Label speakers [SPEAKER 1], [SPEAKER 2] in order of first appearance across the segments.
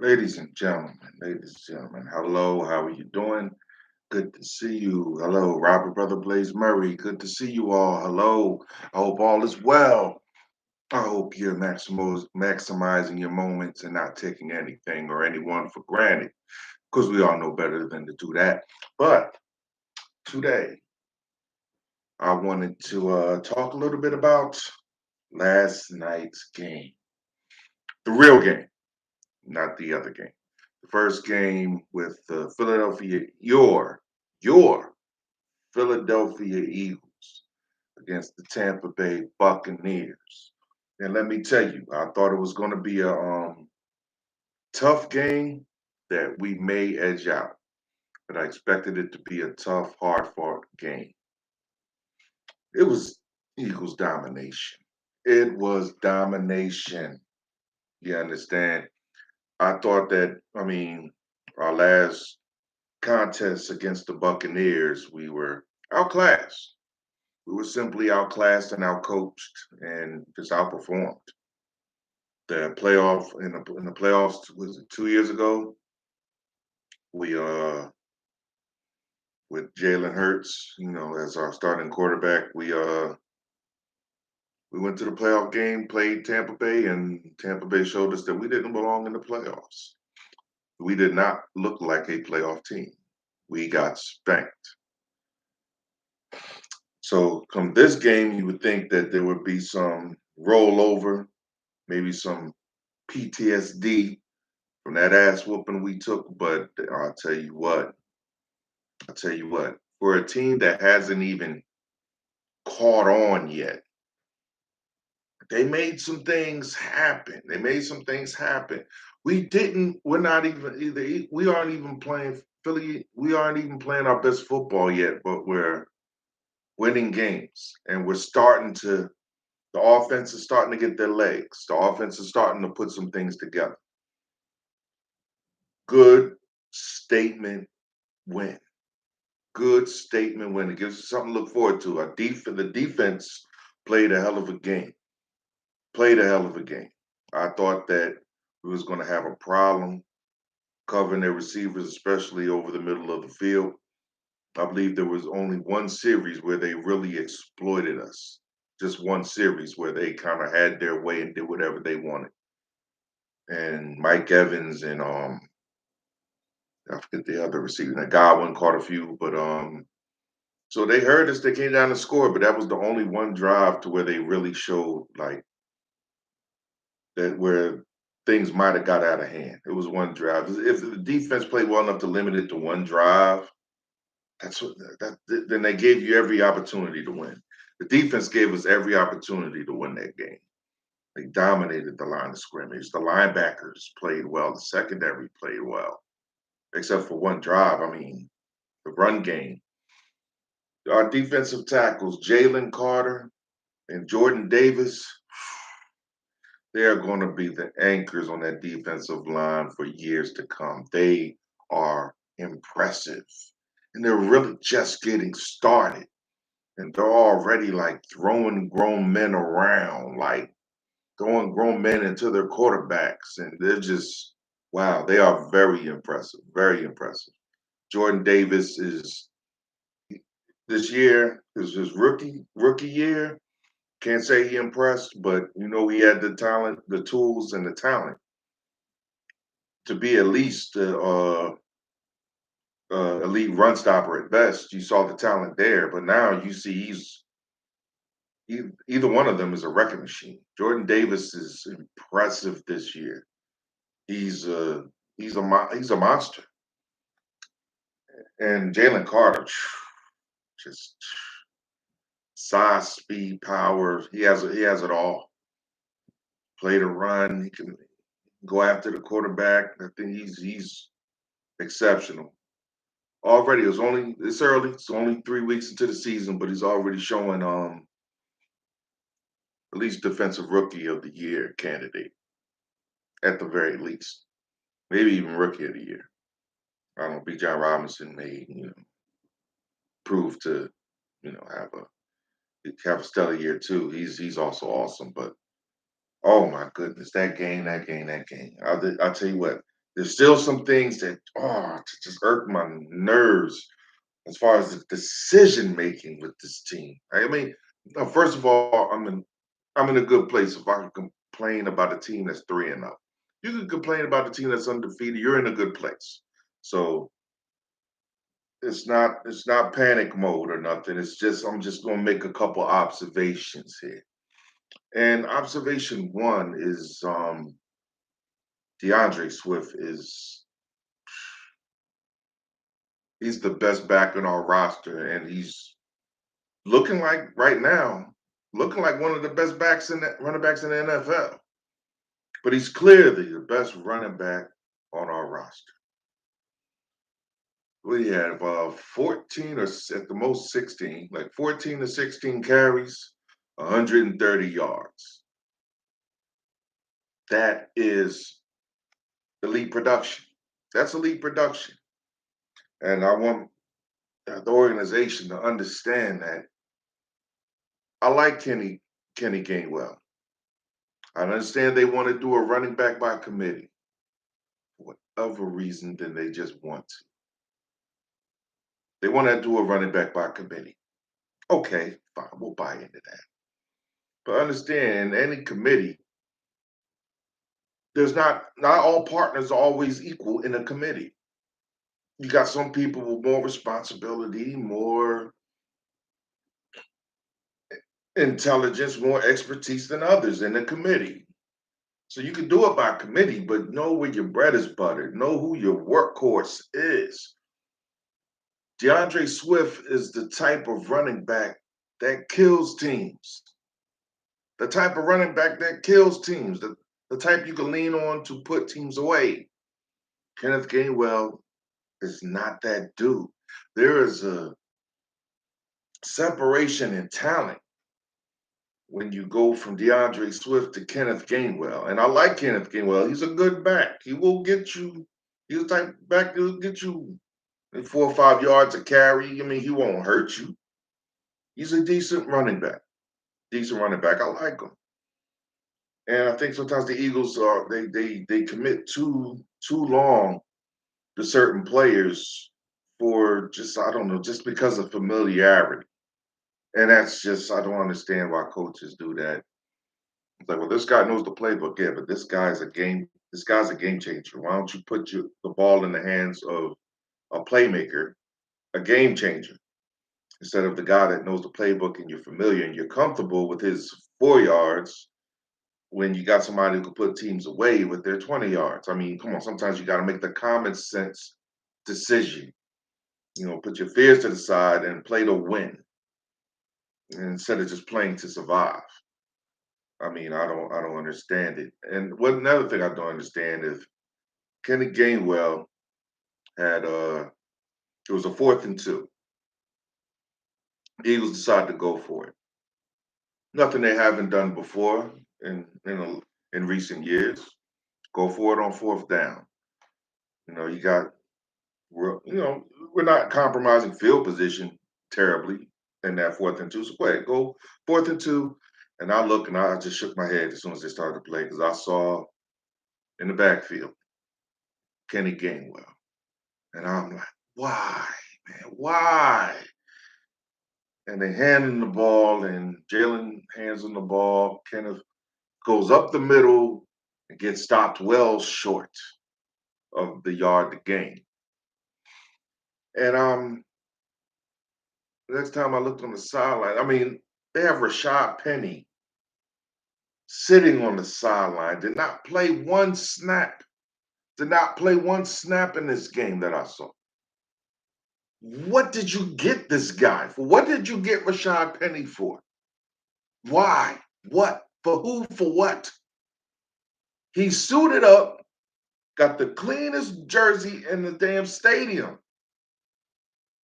[SPEAKER 1] Ladies and gentlemen, hello, how are you doing? Good to see you. Hello, Robert Brother Blaze Murray. Good to see you all. Hello. I hope all is well. I hope you're maximizing your moments and not taking anything or anyone for granted, because we all know better than to do that. But today, I wanted to talk a little bit about last night's game, the real game, not the other game. The first game with your Philadelphia Eagles against the Tampa Bay Buccaneers. And let me tell you, I thought it was going to be a tough game that we may edge out, but I expected it to be a tough, hard-fought game. It was Eagles domination. It was domination. You understand? I thought that, our last contest against the Buccaneers, we were outclassed. We were simply outclassed and outcoached and just outperformed. The playoff in the playoffs was it 2 years ago. We with Jalen Hurts, as our starting quarterback, we went to the playoff game, played Tampa Bay, and Tampa Bay showed us that we didn't belong in the playoffs. We did not look like a playoff team. We got spanked. So from this game, you would think that there would be some rollover, maybe some PTSD from that ass whooping we took. But I'll tell you what, for a team that hasn't even caught on yet, they made some things happen. They made some things happen. We're not even we aren't even playing Philly, we aren't even playing our best football yet, but we're winning games and the offense is starting to get their legs. The offense is starting to put some things together. Good statement win. Good statement win. It gives us something to look forward to. The defense played a hell of a game. Played a hell of a game. I thought that we was going to have a problem covering their receivers, especially over the middle of the field. I believe there was only one series where they really exploited us. Just one series where they kind of had their way and did whatever they wanted. And Mike Evans and I forget the other receiver. That Godwin caught a few, but so they heard us. They came down to score, but that was the only one drive to where they really showed like that where things might have got out of hand. It was one drive. If the defense played well enough to limit it to one drive, that's what then they gave you every opportunity to win. The defense gave us every opportunity to win that game. They dominated the line of scrimmage. The linebackers played well. The secondary played well, except for one drive. The run game. Our defensive tackles, Jalen Carter and Jordan Davis, they are going to be the anchors on that defensive line for years to come. They are impressive. And they're really just getting started. And they're already like throwing grown men around, like throwing grown men into their quarterbacks. And they're just, wow, they are very impressive. Very impressive. Jordan Davis is this year is his rookie year. Can't say he impressed, but he had the talent, the tools, and the talent to be at least elite run stopper at best. You saw the talent there, but now you see either one of them is a wrecking machine. Jordan Davis is impressive this year. He's a he's a monster, and Jalen Carter, just size, speed, power. He has it all. Play to run. He can go after the quarterback. I think he's exceptional. Already, it's early. It's only 3 weeks into the season, but he's already showing at least defensive rookie of the year candidate at the very least, maybe even rookie of the year. I don't know. B. John Robinson may prove to have a stellar year too. He's also awesome, but oh my goodness, that game. I'll tell you what. There's still some things that just irk my nerves as far as the decision making with this team. I mean, first of all, I'm in a good place if I can complain about a team that's 3-0. You can complain about a team that's undefeated. You're in a good place. So it's not panic mode or nothing. It's just I'm just gonna make a couple observations here. And observation one is DeAndre Swift is he's the best back in our roster, and he's looking like right now, looking like one of the best backs in the running backs in the NFL. But he's clearly the best running back on our roster. We have 14 or at the most 16, like 14 to 16 carries, 130 yards. That is elite production. That's elite production. And I want the organization to understand that I like Kenny Gainwell. I understand they want to do a running back by committee. For whatever reason, then they just want to. They want to do a running back by committee. Okay, fine, we'll buy into that. But understand, in any committee, there's not all partners are always equal in a committee. You got some people with more responsibility, more intelligence, more expertise than others in the committee. So you can do it by committee, but know where your bread is buttered. Know who your workhorse is. DeAndre Swift is the type of running back that kills teams. The type of running back that kills teams. The type you can lean on to put teams away. Kenneth Gainwell is not that dude. There is a separation in talent when you go from DeAndre Swift to Kenneth Gainwell. And I like Kenneth Gainwell. He's a good back. He will get you, he's the type of back that will get you 4 or 5 yards a carry. I mean, he won't hurt you. He's a decent running back. Decent running back. I like him. And I think sometimes the Eagles are they commit too long to certain players for just I don't know, just because of familiarity. And that's just I don't understand why coaches do that. It's like, well, this guy knows the playbook, yeah, but this guy's a game changer. Why don't you put the ball in the hands of a playmaker, a game changer, instead of the guy that knows the playbook and you're familiar and you're comfortable with his 4 yards when you got somebody who can put teams away with their 20 yards. I mean, come on, sometimes you got to make the common sense decision. Put your fears to the side and play to win instead of just playing to survive. I mean, I don't understand it. And what another thing I don't understand is Kenny Gainwell had it was a 4th and 2. Eagles decided to go for it. Nothing they haven't done before in recent years. Go for it on 4th down. You got we're not compromising field position terribly in that 4th and 2. So go 4th and 2. And I look and I just shook my head as soon as they started to play because I saw in the backfield Kenny Gainwell. And I'm like, why, man? Why? And they hand him the ball, and Jalen hands him the ball. Kenneth goes up the middle and gets stopped well short of the yard to gain. And next time I looked on the sideline, I mean, they have Rashad Penny sitting on the sideline, did not play one snap, did not play one snap in this game that I saw. What did you get this guy for? What did you get Rashad Penny for? Why? What? For who? For what? He suited up, got the cleanest jersey in the damn stadium.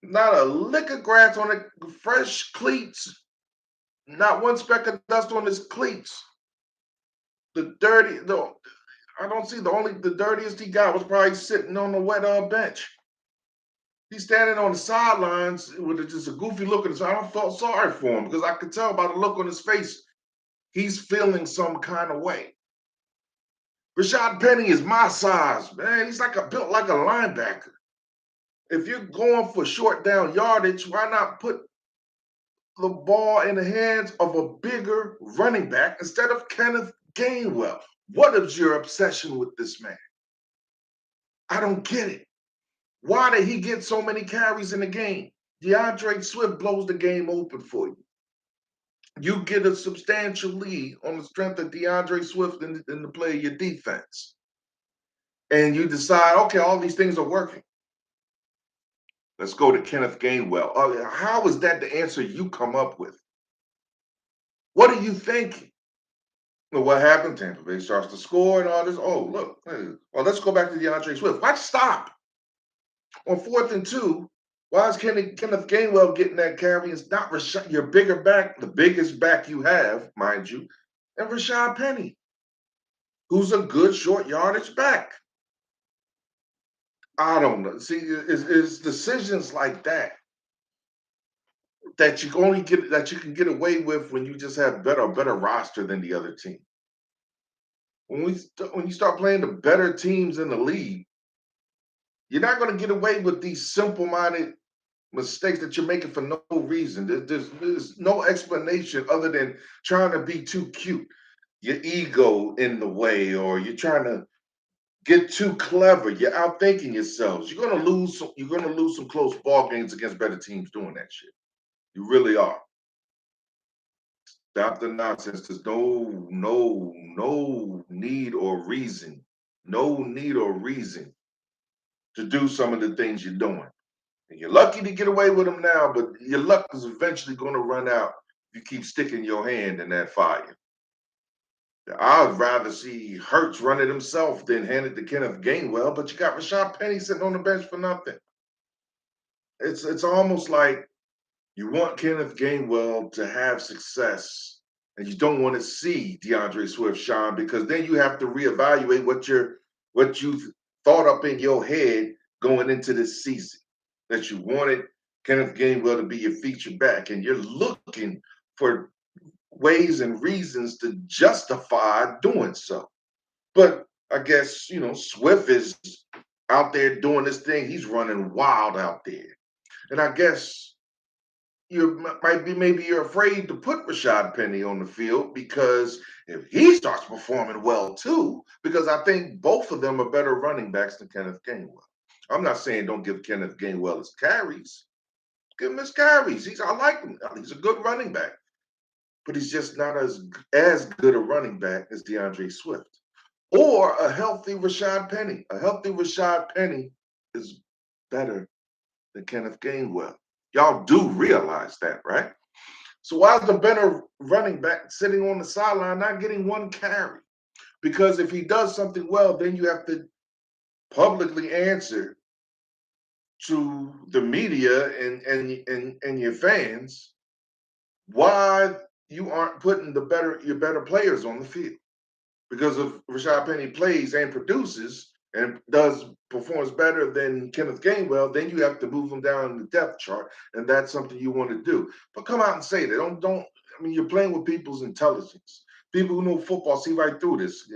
[SPEAKER 1] Not a lick of grass on it, fresh cleats, not one speck of dust on his cleats. I don't see the dirtiest he got was probably sitting on the wet bench. He's standing on the sidelines with just a goofy look at his. I don't felt sorry for him because I could tell by the look on his face he's feeling some kind of way. Rashad Penny is my size, man. He's like built like a linebacker. If you're going for short down yardage, why not put the ball in the hands of a bigger running back instead of Kenneth Gainwell? What is your obsession with this man? I don't get it. Why did he get so many carries in the game? DeAndre Swift blows the game open for you. You get a substantial lead on the strength of DeAndre Swift in the play of your defense. And you decide, okay, all these things are working. Let's go to Kenneth Gainwell. How is that the answer you come up with? What are you thinking? Well, what happened? Tampa Bay starts to score and all this. Oh, look. Hey, well, let's go back to DeAndre Swift. Why stop? On 4th and 2, why is Kenneth Gainwell getting that carry? It's not Rashad, your bigger back, the biggest back you have, mind you, and Rashad Penny, who's a good short yardage back. I don't know. See, it's decisions like that you can get away with when you just have a better roster than the other team. When you start playing the better teams in the league, you're not going to get away with these simple-minded mistakes that you're making for no reason. There's no explanation other than trying to be too cute, your ego in the way, or you're trying to get too clever. You're outthinking yourselves. You're gonna lose some close ball games against better teams doing that shit. You really are. Stop the nonsense. There's no need or reason. No need or reason to do some of the things you're doing. And you're lucky to get away with them now, but your luck is eventually going to run out if you keep sticking your hand in that fire. I'd rather see Hurts run it himself than hand it to Kenneth Gainwell, but you got Rashad Penny sitting on the bench for nothing. It's almost like you want Kenneth Gainwell to have success, and you don't want to see DeAndre Swift shine because then you have to reevaluate what you've thought up in your head going into this season. That you wanted Kenneth Gainwell to be your feature back, and you're looking for ways and reasons to justify doing so. But I guess Swift is out there doing this thing. He's running wild out there, and I guess maybe you're afraid to put Rashad Penny on the field because if he starts performing well too, because I think both of them are better running backs than Kenneth Gainwell. I'm not saying don't give Kenneth Gainwell his carries. Give him his carries. I like him. He's a good running back, but he's just not as good a running back as DeAndre Swift or a healthy Rashad Penny. A healthy Rashad Penny is better than Kenneth Gainwell. Y'all do realize that, right? So why is the better running back sitting on the sideline not getting one carry? Because if he does something well, then you have to publicly answer to the media and your fans why you aren't putting your better players on the field. Because if Rashad Penny plays and produces and performs better than Kenneth Gainwell, then you have to move him down the depth chart, and that's something you want to do. But come out and say that. Don't. I mean, you're playing with people's intelligence. People who know football see right through this.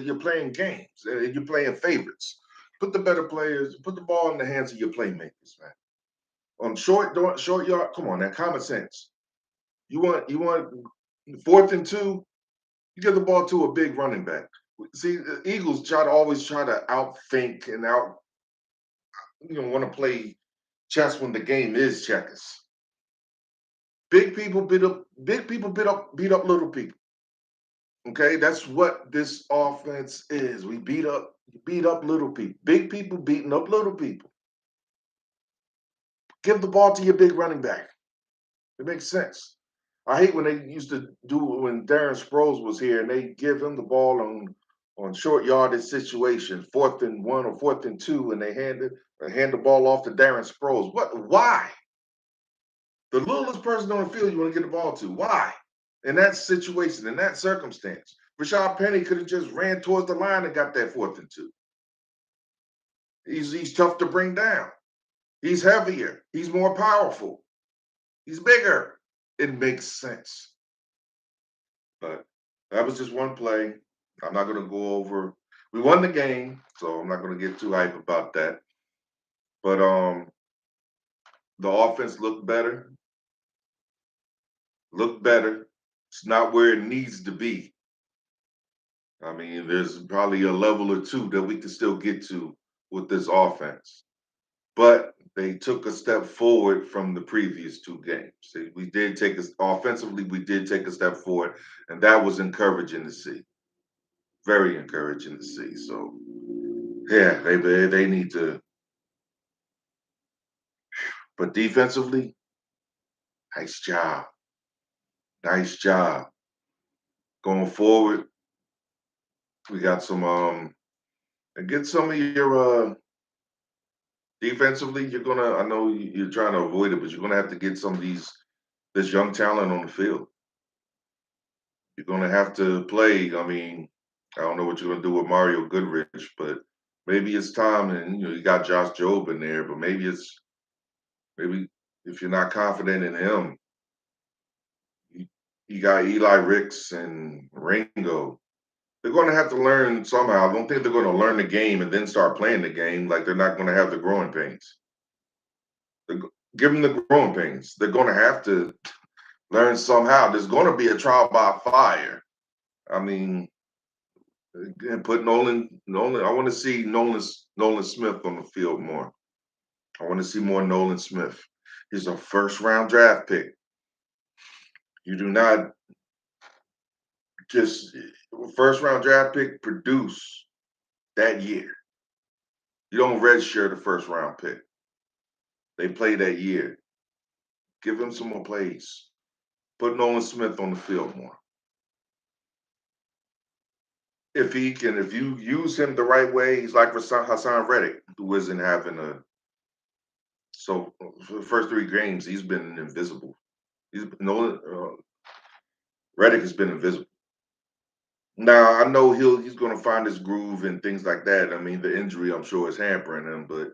[SPEAKER 1] You're playing games. You're playing favorites. Put the better players. Put the ball in the hands of your playmakers, man. On short yard. Come on, now, common sense. You want 4th and 2. You get the ball to a big running back. See, the Eagles always try to outthink and want to play chess when the game is checkers. Big people beat up little people. Okay, that's what this offense is. We beat up little people. Big people beating up little people. Give the ball to your big running back. It makes sense. I hate when they used to do it when Darren Sproles was here and they give him the ball on short yardage situation, 4th and 1 or 4th and 2, and they hand the ball off to Darren Sproles. What? Why? The littlest person on the field you want to get the ball to. Why? In that situation, in that circumstance, Rashad Penny could have just ran towards the line and got that 4th and 2. He's tough to bring down. He's heavier. He's more powerful. He's bigger. It makes sense. But that was just one play. I'm not going to go over We won the game, so I'm not going to get too hype about that. But the offense looked better. It's not where it needs to be. I mean, there's probably a level or two that we can still get to with this offense. But they took a step forward from the previous two games. We did take us offensively, we did take a step forward, and that was encouraging to see. Very encouraging to see. So yeah, they need to. But defensively, nice job, nice job. Going forward, we got some and get some of your defensively. You're gonna. I know you're trying to avoid it, but you're gonna have to get some of this young talent on the field. You're gonna have to play. I mean, I don't know what you're gonna do with Mario Goodrich, but maybe it's time. And you got Josh Jobe in there, but maybe if you're not confident in him, you, you got Eli Ricks and Ringo. They're going to have to learn somehow. I don't think they're going to learn the game and then start playing the game like they're not going to have the growing pains. Give them the growing pains. They're going to have to learn somehow. There's going to be a trial by fire. I mean, and put Nolan. I want to see Nolan Smith on the field more. I want to see more Nolan Smith. He's a first round draft pick. You do not just first round draft pick produce that year. You don't redshirt a first round pick. They play that year. Give him some more plays. Put Nolan Smith on the field more. If he can, if you use him the right way, he's like Hassan Reddick, who isn't having a. So for the first three games, he's been invisible. He's Nolan Reddick has been invisible. Now I know he's going to find his groove and things like that. I mean, the injury I'm sure is hampering him, but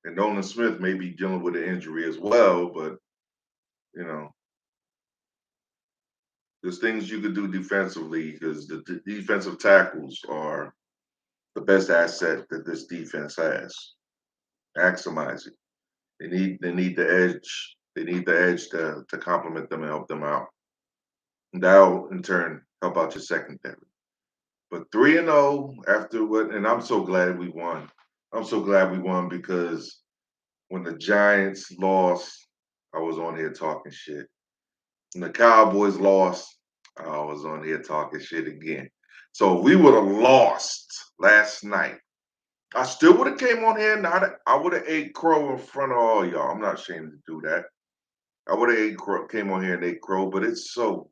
[SPEAKER 1] and Nolan Smith may be dealing with an injury as well. But you know, there's things you could do defensively because the defensive tackles are the best asset that this defense has. Maximize it. They need the edge. They need the edge to complement them and help them out. And that'll in turn help out your secondary. But 3-0 after what and I'm so glad we won. I'm so glad we won because when the Giants lost, I was on here talking shit. When the Cowboys lost, I was on here talking shit again. So if we would have lost last night, I still would have came on here and I would have ate crow in front of all y'all. I'm not ashamed to do that. I would have ate crow, came on here and ate crow, but it's so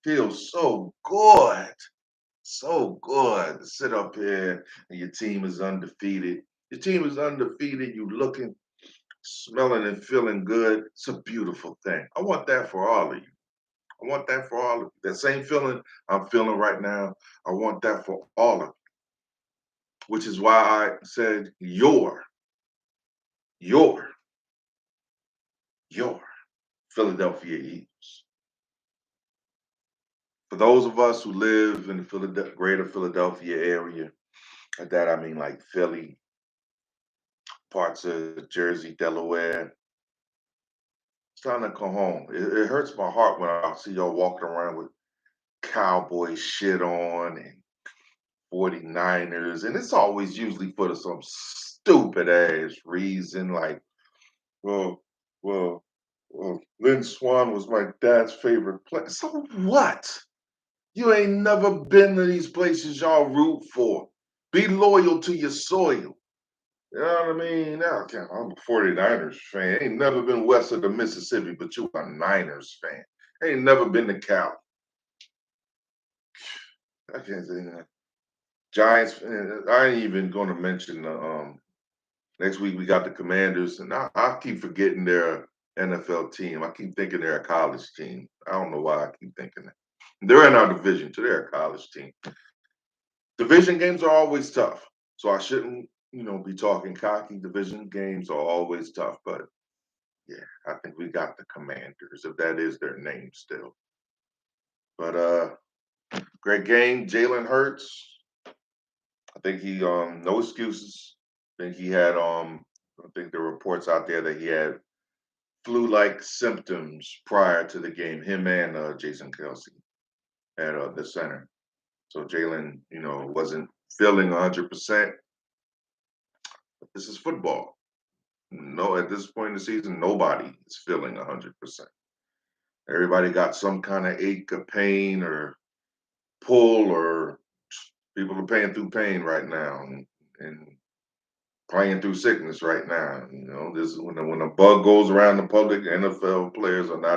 [SPEAKER 1] feels so good to sit up here and your team is undefeated. Your team is undefeated. You looking, smelling, and feeling good. It's a beautiful thing. I want that for all of you. I want that for all of you. That same feeling I'm feeling right now. I want that for all of you, which is why I said your your Philadelphia Eagles. For those of us who live in the greater Philadelphia area, by that I mean like Philly, parts of Jersey, Delaware, it's time to come home. It hurts my heart when I see y'all walking around with cowboy shit on and 49ers, and it's always usually for some stupid ass reason like, well, well, Lynn Swan was my dad's favorite player. So what? You ain't never been to these places y'all root for. Be loyal to your soil. You know what I mean? Now, I'm a 49ers fan. Ain't never been west of the Mississippi, but you a Niners fan. Ain't never been to Cali. I can't say that. Giants. I ain't even going to mention the next week we got the Commanders, and I keep forgetting they're a NFL team. I keep thinking they're a college team. I don't know why I keep thinking that. They're in our division, so they're a college team. Division games are always tough, so I shouldn't, be talking cocky. Division games are always tough, but yeah, I think we got the Commanders, if that is their name still. But great game, Jalen Hurts. I think he no excuses. I think he had I think there were reports out there that he had flu-like symptoms prior to the game. Him and Jason Kelsey at the center. So Jalen, wasn't feeling 100%. But this is football. No, at this point in the season, nobody is feeling 100%. Everybody got some kind of ache or pain or pull, or people are paying through pain right now and playing through sickness right now. This is when a bug goes around the public. NFL players are not